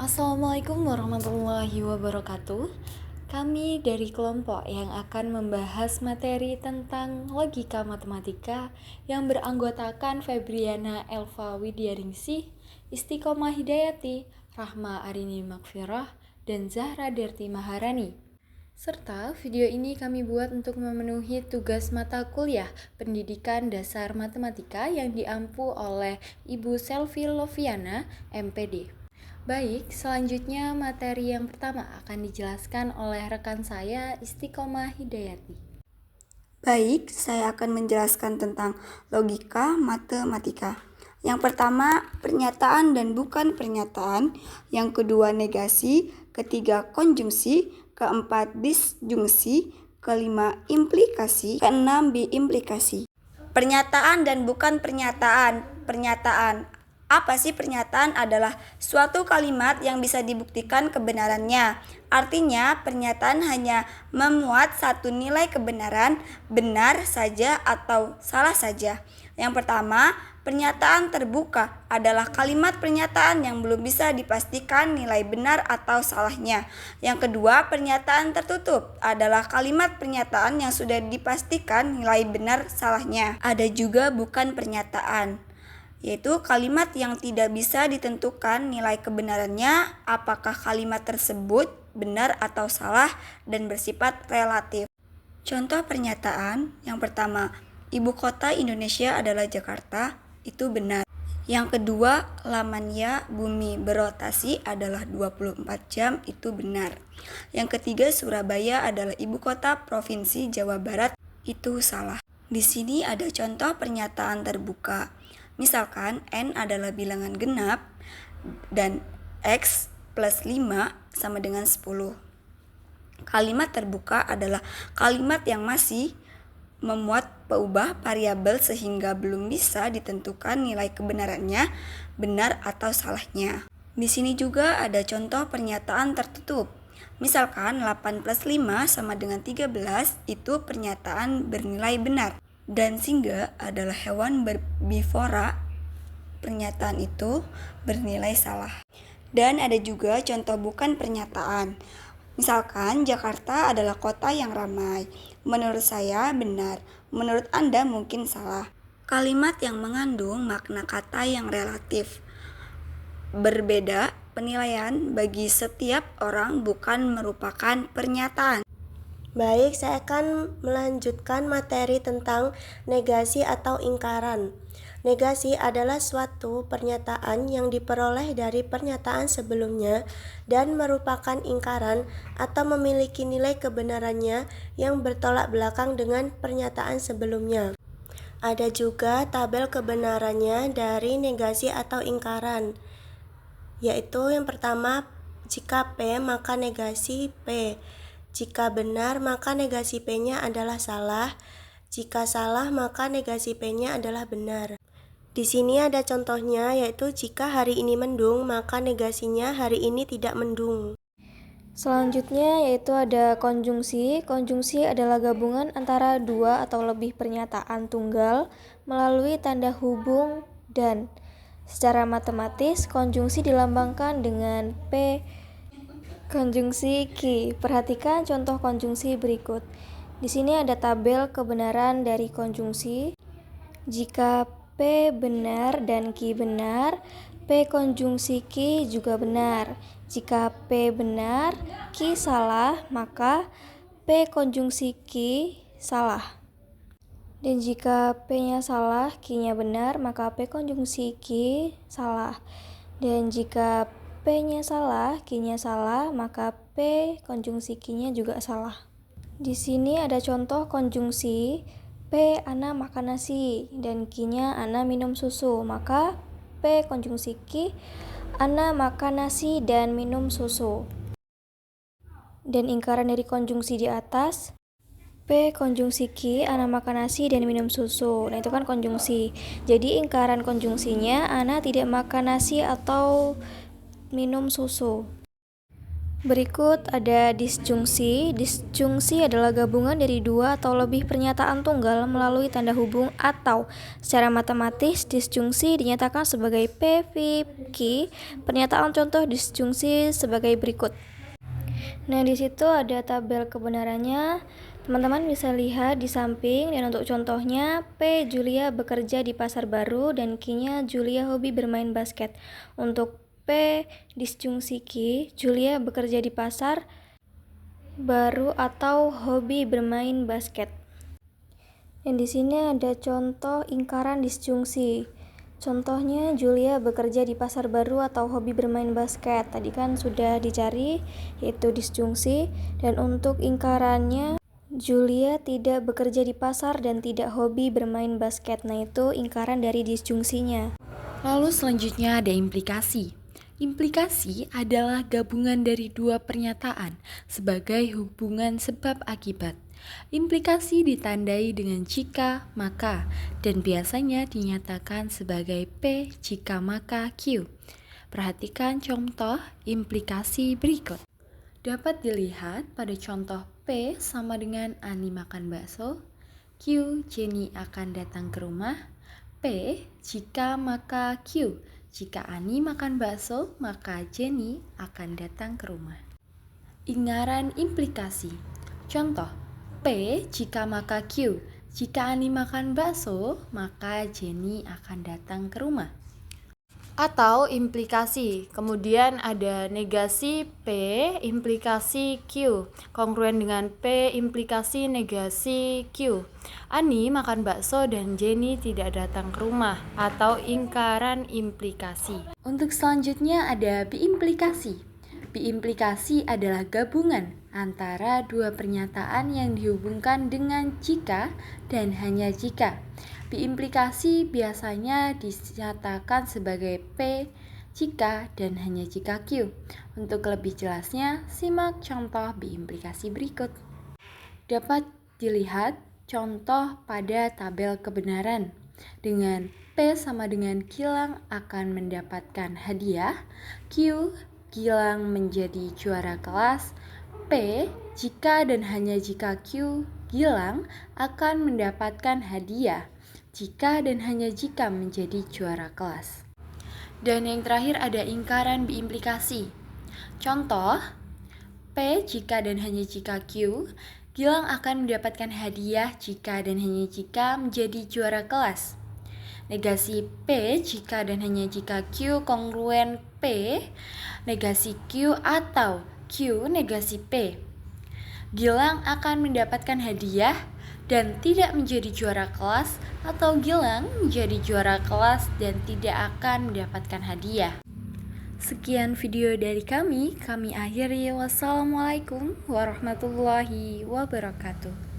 Assalamualaikum warahmatullahi wabarakatuh. Kami dari kelompok yang akan membahas materi tentang logika matematika yang beranggotakan Febriana Elva Widyaningsih, Istiqomah Hidayati, Rahma Arini Makfirah, dan Zahra Derti Maharani. Serta video ini kami buat untuk memenuhi tugas mata kuliah Pendidikan Dasar Matematika yang diampu oleh Ibu Selvi Loviana, MPD. Baik, selanjutnya materi yang pertama akan dijelaskan oleh rekan saya Istiqomah Hidayati. Baik, saya akan menjelaskan tentang logika matematika. Yang pertama, pernyataan dan bukan pernyataan. Yang kedua, negasi. Ketiga, konjungsi. Keempat, disjungsi. Kelima, implikasi. Keenam, biimplikasi. Pernyataan dan bukan pernyataan. Pernyataan. Apa sih pernyataan? Adalah suatu kalimat yang bisa dibuktikan kebenarannya. Artinya, pernyataan hanya memuat satu nilai kebenaran, benar saja atau salah saja. Yang pertama, pernyataan terbuka adalah kalimat pernyataan yang belum bisa dipastikan nilai benar atau salahnya. Yang kedua, pernyataan tertutup adalah kalimat pernyataan yang sudah dipastikan nilai benar salahnya. Ada juga bukan pernyataan, yaitu kalimat yang tidak bisa ditentukan nilai kebenarannya, apakah kalimat tersebut benar atau salah dan bersifat relatif. Contoh pernyataan yang pertama, ibu kota Indonesia adalah Jakarta, itu benar. Yang kedua, lamanya bumi berotasi adalah 24 jam, itu benar. Yang ketiga, Surabaya adalah ibu kota Provinsi Jawa Barat, itu salah. Di sini ada contoh pernyataan terbuka. Misalkan N adalah bilangan genap dan X plus 5 sama dengan 10. Kalimat terbuka adalah kalimat yang masih memuat peubah variabel sehingga belum bisa ditentukan nilai kebenarannya, benar atau salahnya. Di sini juga ada contoh pernyataan tertutup. Misalkan 8 plus 5 sama dengan 13, itu pernyataan bernilai benar. Dan singa adalah hewan berbivora, pernyataan itu bernilai salah. Dan ada juga contoh bukan pernyataan. Misalkan Jakarta adalah kota yang ramai. Menurut saya benar, menurut Anda mungkin salah. Kalimat yang mengandung makna kata yang relatif. Berbeda penilaian bagi setiap orang bukan merupakan pernyataan. Baik, saya akan melanjutkan materi tentang negasi atau ingkaran. Negasi adalah suatu pernyataan yang diperoleh dari pernyataan sebelumnya dan merupakan ingkaran atau memiliki nilai kebenarannya yang bertolak belakang dengan pernyataan sebelumnya. Ada juga tabel kebenarannya dari negasi atau ingkaran, yaitu yang pertama, jika P maka negasi P. Jika benar, maka negasi P-nya adalah salah. Jika salah, maka negasi P-nya adalah benar. Di sini ada contohnya, yaitu jika hari ini mendung, maka negasinya hari ini tidak mendung. Selanjutnya yaitu ada konjungsi. Konjungsi adalah gabungan antara dua atau lebih pernyataan tunggal melalui tanda hubung dan. Secara matematis, konjungsi dilambangkan dengan P konjungsi Q. Perhatikan contoh konjungsi berikut. Di sini ada tabel kebenaran dari konjungsi. Jika P benar dan Q benar, P konjungsi Q juga benar. Jika P benar, Q salah, maka P konjungsi Q salah. Dan jika P-nya salah, Q-nya benar, maka P konjungsi Q salah. Dan jika P-nya salah, Q-nya salah, maka P konjungsi Q-nya juga salah. Di sini ada contoh konjungsi. P Ana makan nasi dan Q-nya Ana minum susu. Maka P konjungsi Q, Ana makan nasi dan minum susu. Dan ingkaran dari konjungsi di atas, P konjungsi Q, Ana makan nasi dan minum susu. Nah, itu kan konjungsi. Jadi ingkaran konjungsinya Ana tidak makan nasi atau minum susu. Berikut ada disjungsi. Disjungsi adalah gabungan dari dua atau lebih pernyataan tunggal melalui tanda hubung atau secara matematis disjungsi dinyatakan sebagai P, V, Q. Pernyataan contoh disjungsi sebagai berikut. Nah, di situ ada tabel kebenarannya. Teman-teman bisa lihat di samping, dan untuk contohnya P. Julia bekerja di pasar baru dan Q-nya Julia hobi bermain basket. Untuk P disjungsi Q, Julia bekerja di pasar baru atau hobi bermain basket. Dan di sini ada contoh ingkaran disjungsi. Contohnya Julia bekerja di pasar baru atau hobi bermain basket. Tadi kan sudah dicari, yaitu disjungsi. Dan untuk ingkarannya Julia tidak bekerja di pasar dan tidak hobi bermain basket. Nah, itu ingkaran dari disjungsinya. Lalu selanjutnya ada implikasi. Implikasi adalah gabungan dari dua pernyataan sebagai hubungan sebab akibat. Implikasi ditandai dengan jika, maka, dan biasanya dinyatakan sebagai P jika maka Q. Perhatikan contoh implikasi berikut. Dapat dilihat pada contoh P sama dengan Ani makan bakso, Q Jenny akan datang ke rumah, P jika maka Q. Jika Ani makan bakso, maka Jenny akan datang ke rumah. Ingkaran implikasi. Contoh, P jika maka Q. Jika Ani makan bakso, maka Jenny akan datang ke rumah. Atau implikasi. Kemudian ada negasi P implikasi Q, kongruen dengan P implikasi negasi Q. Ani makan bakso dan Jenny tidak datang ke rumah, atau ingkaran implikasi. Untuk selanjutnya ada biimplikasi. Biimplikasi adalah gabungan antara dua pernyataan yang dihubungkan dengan jika dan hanya jika. Biimplikasi biasanya dinyatakan sebagai P jika dan hanya jika Q. Untuk lebih jelasnya, simak contoh biimplikasi berikut. Dapat dilihat contoh pada tabel kebenaran. Dengan P sama dengan Gilang akan mendapatkan hadiah, Q Gilang menjadi juara kelas, P jika dan hanya jika Q Gilang akan mendapatkan hadiah jika dan hanya jika menjadi juara kelas. Dan yang terakhir ada ingkaran biimplikasi. Contoh, P jika dan hanya jika Q, Gilang akan mendapatkan hadiah jika dan hanya jika menjadi juara kelas. Negasi P jika dan hanya jika Q kongruen P, negasi Q atau Q negasi P. Gilang akan mendapatkan hadiah dan tidak menjadi juara kelas, atau Gilang menjadi juara kelas dan tidak akan mendapatkan hadiah. Sekian video dari kami akhiri. Wassalamualaikum warahmatullahi wabarakatuh.